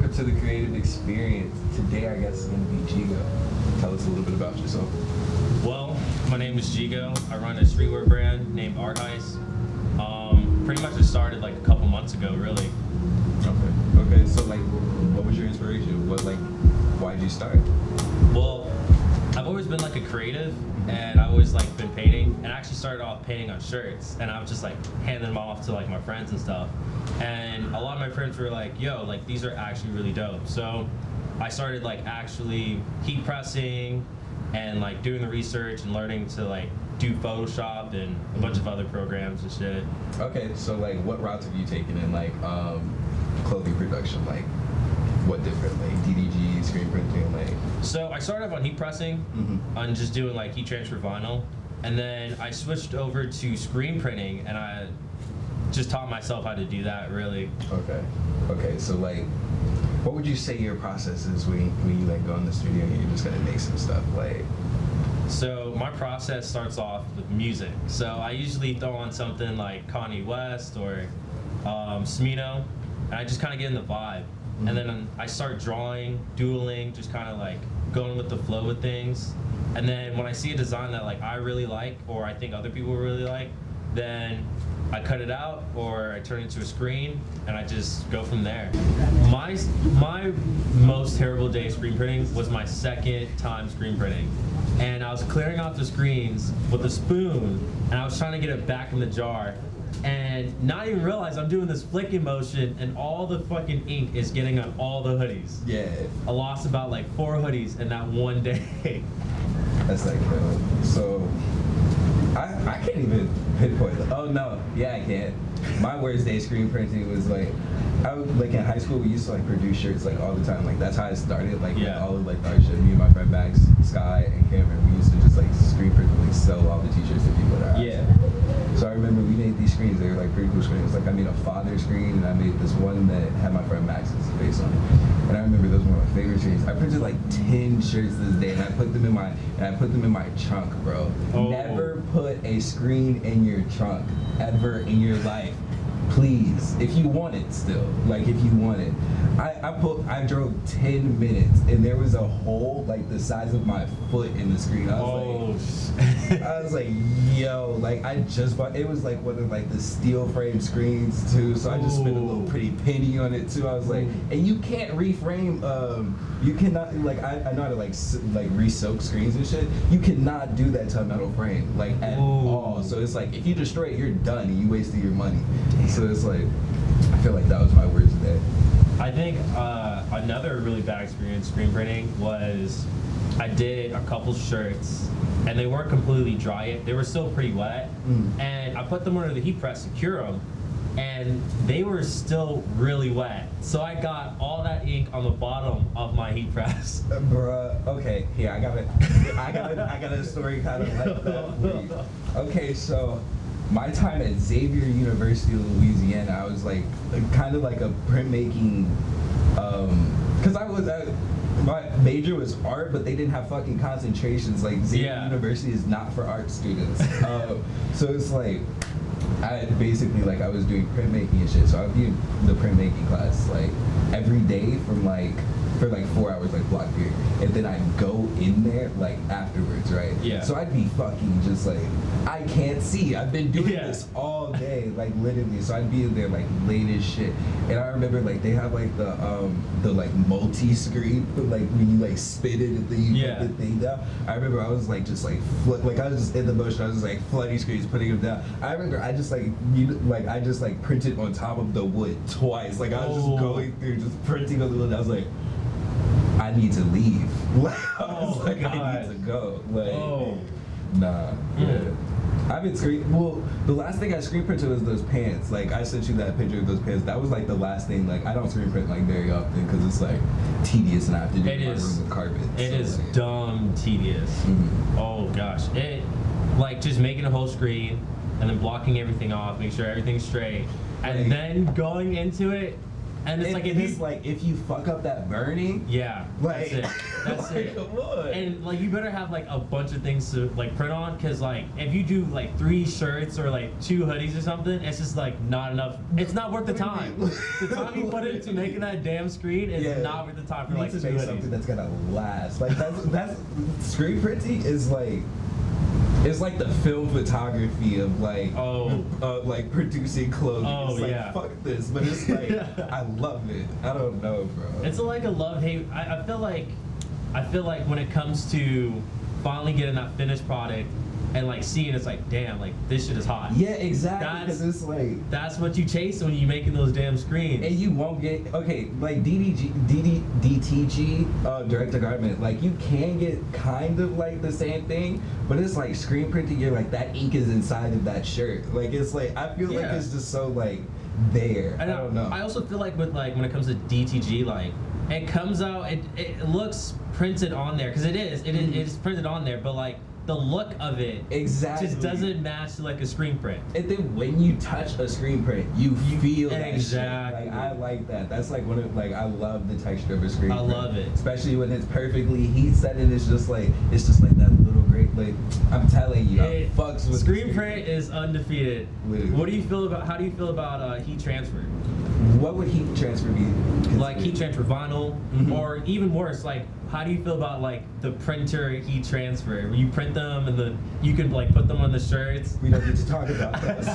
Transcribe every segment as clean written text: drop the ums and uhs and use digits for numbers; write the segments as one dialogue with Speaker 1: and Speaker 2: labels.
Speaker 1: over to the Creative Experience. Today, I guess, is going to be Gego. Tell us a little bit about yourself.
Speaker 2: Well, my name is Gego. I run a streetwear brand named Heist. Pretty much it started like a couple months ago, really.
Speaker 1: Okay. So, like, what was your inspiration? Why'd you start?
Speaker 2: Well, I've always been like a creative, and I've always like been painting, and I actually started off painting on shirts, and I was just like handing them off to like my friends and stuff. And a lot of my friends were like, yo, like these are actually really dope. So I started like actually heat pressing and like doing the research and learning to like do Photoshop and a bunch of other programs and shit.
Speaker 1: Okay, so like what routes have you taken in like clothing production? Like what different, like DDG, screen printing, like?
Speaker 2: So I started off on heat pressing, on just doing like heat transfer vinyl, and then I switched over to screen printing, and I just taught myself how to do that, really.
Speaker 1: Okay, so like what would you say your process is when you like go in the studio and you're just gonna make some stuff, like?
Speaker 2: So my process starts off with music. So I usually throw on something like Kanye West or Smino, and I just kind of get in the vibe. And then I start drawing, doodling, just kind of like going with the flow of things. And then when I see a design that like I really like, or I think other people really like, then I cut it out or I turn it into a screen, and I just go from there. My most terrible day screen printing was my second time screen printing. And I was clearing off the screens with a spoon, and I was trying to get it back in the jar, and not even realize I'm doing this flicking motion, and all the fucking ink is getting on all the hoodies.
Speaker 1: Yeah.
Speaker 2: I lost about like 4 hoodies in that one day.
Speaker 1: That's like, so I can't even pinpoint. Oh no, yeah I can. My worst day screen printing was like, like in high school we used to like produce shirts like all the time. Like that's how I started. Like with all of like the art shit. Me and my friend Max, Sky, and Cameron, we used to just like screen print and like sell all the t-shirts to people that So I remember we made these screens. They were like pretty cool screens. Like I made a father screen, and I made this one that had my friend Max's face on it. And I remember those were my favorite screens. I printed like 10 shirts this day, and I put them in my trunk, bro.
Speaker 2: Oh.
Speaker 1: Never put a screen in your trunk ever in your life. Please, if you want it still, like if you want it. I drove 10 minutes and there was a hole like the size of my foot in the screen. I was like, yo, like I just bought, it was like one of like the steel frame screens too, so I just spent a little pretty penny on it too. I was like, and you can't reframe, you cannot, like I know how to like re-soak screens and shit. You cannot do that to a metal frame, like at all. So it's like, if you destroy it, you're done and you wasted your money. So it's like, I feel like that was my worst day.
Speaker 2: I think another really bad experience screen printing was I did a couple shirts and they weren't completely dry yet. They were still pretty wet, and I put them under the heat press to cure them, and they were still really wet. So I got all that ink on the bottom of my heat press.
Speaker 1: Bruh, okay, here I got a story kind of like that for you. Okay, so my time at Xavier University of Louisiana, I was like kind of like a printmaking, cause my major was art, but they didn't have fucking concentrations. Like Xavier University is not for art students. So it's like, I basically like I was doing printmaking and shit. So I'd be in the printmaking class like every day for like 4 hours, like block period, and then I'd go in there like afterwards, right? Yeah. So I'd be fucking just like, I can't see. I've been doing this all day, like literally. So I'd be in there like late as shit. And I remember like they have like the like multi-screen, like when you like spin it and then you put the thing down. I remember I was like just like I was just in the motion. I was just like flooding screens, putting them down. I remember I just like printed on top of the wood twice. Like I was just going through, just printing on the wood. I was like, I need to leave. I was like, I need to go. Like, nah. Yeah. I've been well, the last thing I screen printed was those pants. Like, I sent you that picture of those pants. That was like the last thing. Like, I don't screen print like very often because it's like tedious and I have to do my room with carpet.
Speaker 2: It is dumb tedious. Oh gosh. It, like, just making a whole screen and then blocking everything off, make sure everything's straight, and then going into it And it's like if you
Speaker 1: like if you fuck up that burning,
Speaker 2: yeah,
Speaker 1: like
Speaker 2: that's it.
Speaker 1: Come on.
Speaker 2: And like you better have like a bunch of things to like print on, because like if you do like 3 shirts or like 2 hoodies or something, it's just like not enough. It's not worth the time. The time you put into making that damn screen is not worth the time for
Speaker 1: you
Speaker 2: like
Speaker 1: need
Speaker 2: 2
Speaker 1: to make
Speaker 2: hoodies.
Speaker 1: something that's gonna last. Like that's screen printing is like. It's like the film photography of like like producing clothing. It's like fuck this, but it's like I love it. I don't know, bro.
Speaker 2: It's like a love-hate. I feel like when it comes to finally getting that finished product and like seeing it's like, damn, like this shit is hot.
Speaker 1: Yeah, exactly. Because it's like
Speaker 2: that's what you chase when you're making those damn screens.
Speaker 1: And you won't get like DTG, direct to garment. Like you can get kind of like the same thing, but it's like screen printing. You're like that ink is inside of that shirt. Like it's like I feel like it's just so like there. I don't know.
Speaker 2: I also feel like with like when it comes to DTG, like it comes out, it looks printed on there because it is printed on there, but like. The look of it just doesn't match like a screen print.
Speaker 1: And then when you touch a screen print, you feel that
Speaker 2: exactly.
Speaker 1: Shit. Like I like that. That's like one of like I love the texture of a screen print.
Speaker 2: I love it,
Speaker 1: especially when it's perfectly heat set and it's just like that little great. Like I'm telling you, I fucks with
Speaker 2: screen print is undefeated.
Speaker 1: Literally.
Speaker 2: What do you feel about? How do you feel about heat transfer?
Speaker 1: What would heat transfer be?
Speaker 2: Like heat transfer vinyl, or even worse, like how do you feel about like the printer heat transfer? Where you print them and then you can like put them on the shirts.
Speaker 1: We don't need to talk about those.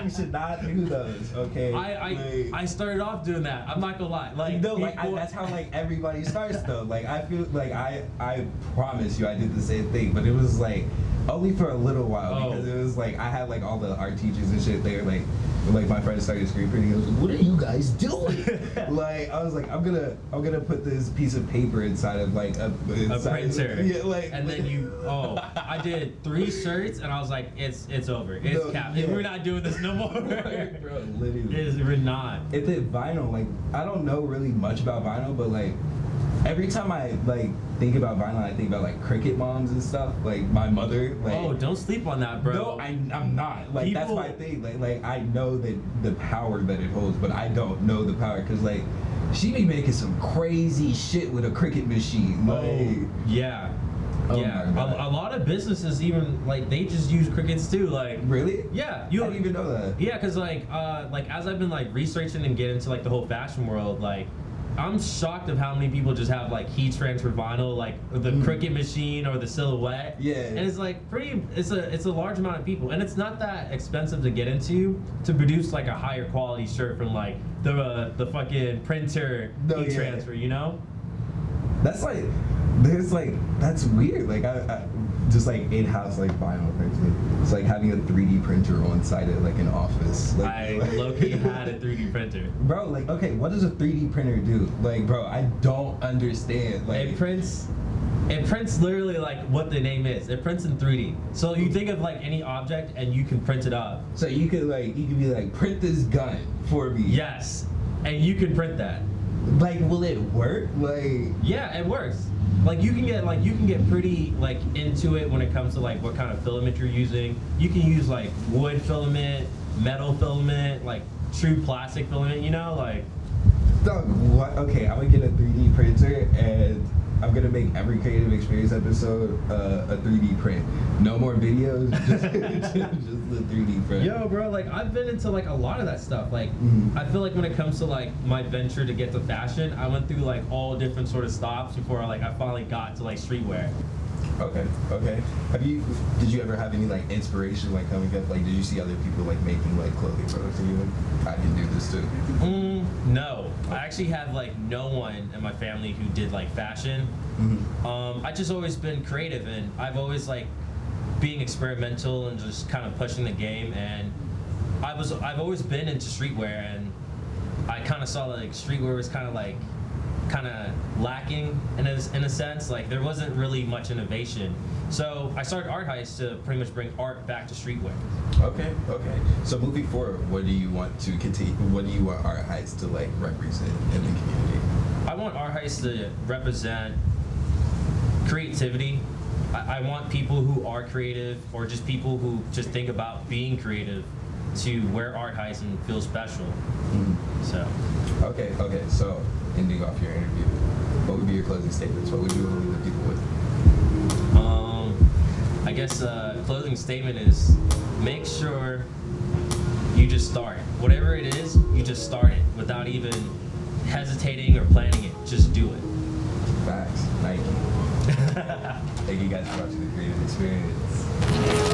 Speaker 1: You should not do those. Okay.
Speaker 2: I started off doing that. I'm not gonna lie. Like
Speaker 1: that's how like everybody starts though. Like I feel like I promise you I did the same thing, but it was like only for a little while because it was like I had like all the art teachers and shit there like my friends started screen printing. I was like, what are you guys doing? Like I was like I'm gonna put this piece of paper inside of like a
Speaker 2: printer.
Speaker 1: Yeah, like
Speaker 2: and then I did 3 shirts and I was like it's over. It's capped. Yeah. We're not doing this no more.
Speaker 1: Bro, literally.
Speaker 2: We're not.
Speaker 1: If it vinyl, like I don't know really much about vinyl, but like every time I like think about vinyl, I think about like Cricket moms and stuff. Like my mother. Like,
Speaker 2: don't sleep on that, bro.
Speaker 1: No, I'm not. Like that's my thing. Like I know that the power that it holds, but I don't know the power because like she be making some crazy shit with a Cricket machine. Like,
Speaker 2: yeah.
Speaker 1: Oh
Speaker 2: yeah, a lot of businesses even like they just use Crickets too. Like
Speaker 1: really?
Speaker 2: Yeah,
Speaker 1: I didn't even know that.
Speaker 2: Yeah, cause like as I've been like researching and getting into like the whole fashion world, like I'm shocked of how many people just have like heat transfer vinyl, like the Cricket machine or the Silhouette.
Speaker 1: Yeah.
Speaker 2: And it's like it's a large amount of people, and it's not that expensive to get into to produce like a higher quality shirt from like the fucking printer heat transfer, you know?
Speaker 1: That's like, that's weird. Like I just like in-house like vinyl printing. It's like having a 3D printer on site at like an office. Like,
Speaker 2: I low-key had a 3D printer.
Speaker 1: Bro, like okay, what does a 3D printer do? Like, bro, I don't understand. Like
Speaker 2: it prints literally like what the name is. It prints in 3D. So you think of like any object and you can print it up.
Speaker 1: So you could be like, print this gun for me.
Speaker 2: Yes, and you can print that.
Speaker 1: Like, will it work? Like,
Speaker 2: yeah, it works. Like you can get pretty like into it when it comes to like what kind of filament you're using. You can use like wood filament, metal filament, like true plastic filament. You know, like.
Speaker 1: Dog, what? Okay, I'm gonna get a 3D printer and I'm gonna make every Creative Experience episode a 3D print. No more videos, just the 3D print.
Speaker 2: Yo, bro, like I've been into like a lot of that stuff. Like I feel like when it comes to like my venture to get to fashion, I went through like all different sort of stops before I finally got to like streetwear.
Speaker 1: Okay. Did you ever have any like inspiration like coming up? Like, did you see other people like making like clothing products and you like, I can do this too?
Speaker 2: No, I actually have like no one in my family who did like fashion. I just always been creative and I've always like being experimental and just kind of pushing the game, and I've always been into streetwear, and I kind of saw like streetwear was kind of lacking in a sense. Like there wasn't really much innovation. So I started Art Heist to pretty much bring art back to streetwear.
Speaker 1: Okay. So moving forward, what do you want to continue? What do you want Art Heist to like represent in the community?
Speaker 2: I want Art Heist to represent creativity. I want people who are creative or just people who just think about being creative to where art heist and feel special. So.
Speaker 1: Okay. So, ending off your interview, what would be your closing statements? What would you leave the people with?
Speaker 2: I guess closing statement is make sure you just start. Whatever it is, you just start it without even hesitating or planning it. Just do it.
Speaker 1: Facts. Nike. Thank you guys for watching The Creative Experience.